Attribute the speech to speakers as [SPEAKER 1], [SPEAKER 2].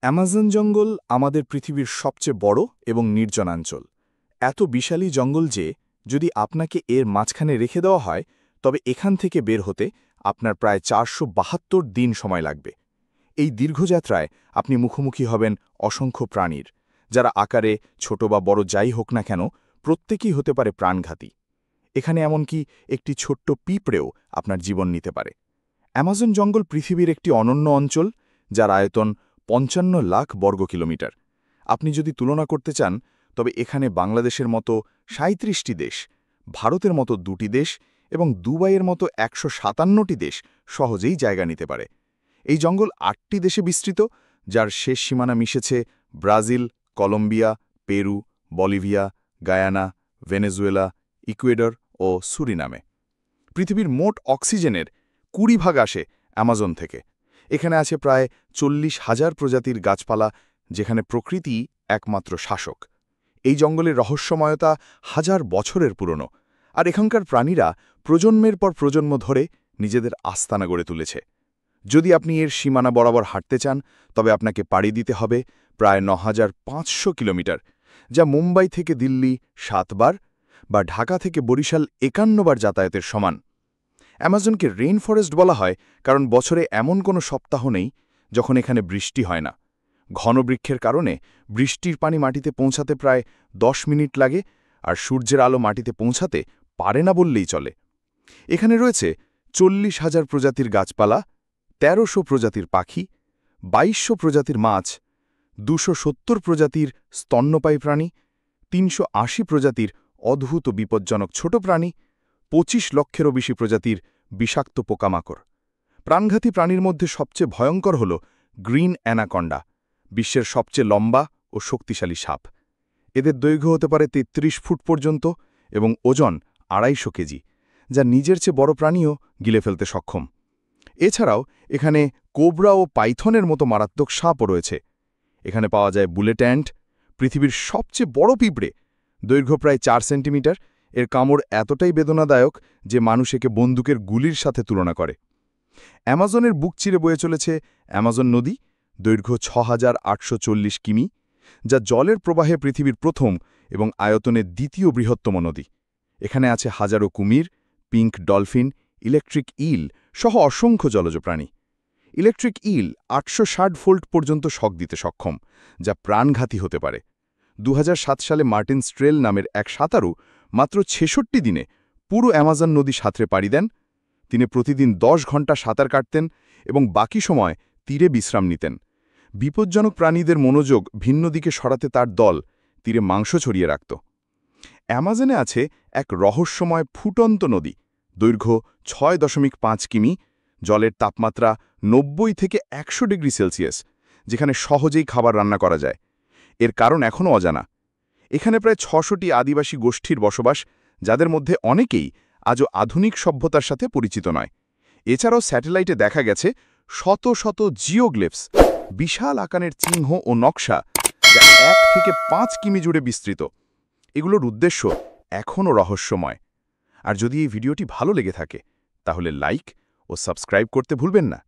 [SPEAKER 1] Amazon জঙ্গল আমাদের পৃথিবীর সবচেয়ে বড় এবং নির্জনাঞ্চল। এত বিশালী জঙ্গল যে যদি আপনাকে এর মাঝখানে রেখে দেওয়া হয় তবে এখান থেকে বের হতে আপনার প্রায় ৪৭২ দিন সময় লাগবে। এই দীর্ঘযাত্রায় আপনি মুখোমুখি হবেন অসংখ্য প্রাণীর, যারা আকারে ছোট বা বড় যাই হোক না কেন প্রত্যেকেই হতে পারে প্রাণঘাতী। এখানে এমনকি একটি ছোট্ট পিঁপড়েও আপনার জীবন নিতে পারে। অ্যামাজন জঙ্গল পৃথিবীর একটি অনন্য অঞ্চল, যার আয়তন ৫৫ লাখ বর্গ কিলোমিটার। আপনি যদি তুলনা করতে চান তবে এখানে বাংলাদেশের মতো ৩৭টি দেশ, ভারতের মতো ২টি দেশ এবং দুবাইয়ের মতো ১৫৭টি দেশ সহজেই জায়গা নিতে পারে। এই জঙ্গল ৮টি দেশে বিস্তৃত, যার শেষ সীমানা মিশেছে Brazil, Colombia, Peru, Bolivia, Guyana, Venezuela, Ecuador ও সুরিনামে। পৃথিবীর মোট অক্সিজেনের ২০% আসে অ্যামাজন থেকে। এখানে আছে প্রায় ৪০,০০০ প্রজাতির গাছপালা, যেখানে প্রকৃতি একমাত্র শাসক। এই জঙ্গলের রহস্যময়তা হাজার বছরের পুরনো, আর এখানকার প্রাণীরা প্রজন্মের পর প্রজন্ম ধরে নিজেদের আস্তানা গড়ে তুলেছে। যদি আপনি এর সীমানা বরাবর হাঁটতে চান তবে আপনাকে পাড়ি দিতে হবে প্রায় ৯,৫০০ কিলোমিটার, যা মুম্বাই থেকে দিল্লি ৭ বার বা ঢাকা থেকে বরিশাল ৫১ বার যাতায়াতের সমান। অ্যামাজনকে রেইন ফরেস্ট বলা হয় কারণ বছরে এমন কোনো সপ্তাহ নেই যখন এখানে বৃষ্টি হয় না। ঘন বৃক্ষের কারণে বৃষ্টির পানি মাটিতে পৌঁছাতে প্রায় ১০ মিনিট লাগে, আর সূর্যের আলো মাটিতে পৌঁছাতে পারে না বললেই চলে। এখানে রয়েছে ৪০,০০০ প্রজাতির গাছপালা, ১৩০০ প্রজাতির পাখি, ২২০০ প্রজাতির মাছ, ২৭০ প্রজাতির স্তন্যপায়ী প্রাণী, ৩৮০ প্রজাতির অদ্ভুত বিপজ্জনক ছোট প্রাণী, ২৫ লক্ষেরও বেশি প্রজাতির বিষাক্ত পোকামাকড়। প্রাণঘাতী প্রাণীর মধ্যে সবচেয়ে ভয়ঙ্কর হল গ্রিন অ্যানাকন্ডা, বিশ্বের সবচেয়ে লম্বা ও শক্তিশালী সাপ। এদের দৈর্ঘ্য হতে পারে ৩৩ ফুট পর্যন্ত এবং ওজন ২৫০ কেজি, যা নিজের চেয়ে বড় প্রাণীও গিলে ফেলতে সক্ষম। এছাড়াও এখানে কোবরা ও পাইথনের মতো মারাত্মক সাপও রয়েছে। এখানে পাওয়া যায় বুলেট অ্যান্ট, পৃথিবীর সবচেয়ে বড় পিঁপড়ে, দৈর্ঘ্য প্রায় ৪ সেন্টিমিটার। এর কামড় এতটাই বেদনাদায়ক যে মানুষ একে বন্দুকের গুলির সাথে তুলনা করে। অ্যামাজনের বুক চিরে বয়ে চলেছে অ্যামাজন নদী, দৈর্ঘ্য ৬,৮৪০ কিমি, যা জলের প্রবাহে পৃথিবীর প্রথম এবং আয়তনে দ্বিতীয় বৃহত্তম নদী। এখানে আছে হাজারো কুমির, পিঙ্ক ডলফিন, ইলেকট্রিক ইল সহ অসংখ্য জলজ প্রাণী। ইলেকট্রিক ইল ৮৬০ ভোল্ট পর্যন্ত শক দিতে সক্ষম, যা প্রাণঘাতী হতে পারে। ২০০৭ সালে মার্টিন স্ট্রেল নামের এক সাঁতারু মাত্র ৬৬ দিনে পুরো অ্যামাজন নদী সাঁতরে পাড়ি দেন। তিনি প্রতিদিন ১০ ঘন্টা সাঁতার কাটতেন এবং বাকি সময় তীরে বিশ্রাম নিতেন। বিপজ্জনক প্রাণীদের মনোযোগ ভিন্ন দিকে সরাতে তার দল তীরে মাংস ছড়িয়ে রাখত। অ্যামাজনে আছে এক রহস্যময় ফুটন্ত নদী, দৈর্ঘ্য ৬.৫ কিমি, জলের তাপমাত্রা ৯০ থেকে ১০০ ডিগ্রি সেলসিয়াস, যেখানে সহজেই খাবার রান্না করা যায়। এর কারণ এখনও অজানা। এখানে প্রায় ৬০০টি আদিবাসী গোষ্ঠীর বসবাস, যাদের মধ্যে অনেকেই আজও আধুনিক সভ্যতার সাথে পরিচিত নয়। এছাড়াও স্যাটেলাইটে দেখা গেছে শত শত জিওগ্লিফস, বিশাল আকারের চিহ্ন ও নকশা, যা ১ থেকে ৫ কিমি জুড়ে বিস্তৃত। এগুলোর উদ্দেশ্য এখনও রহস্যময়। আর যদি এই ভিডিওটি ভালো লেগে থাকে তাহলে লাইক ও সাবস্ক্রাইব করতে ভুলবেন না।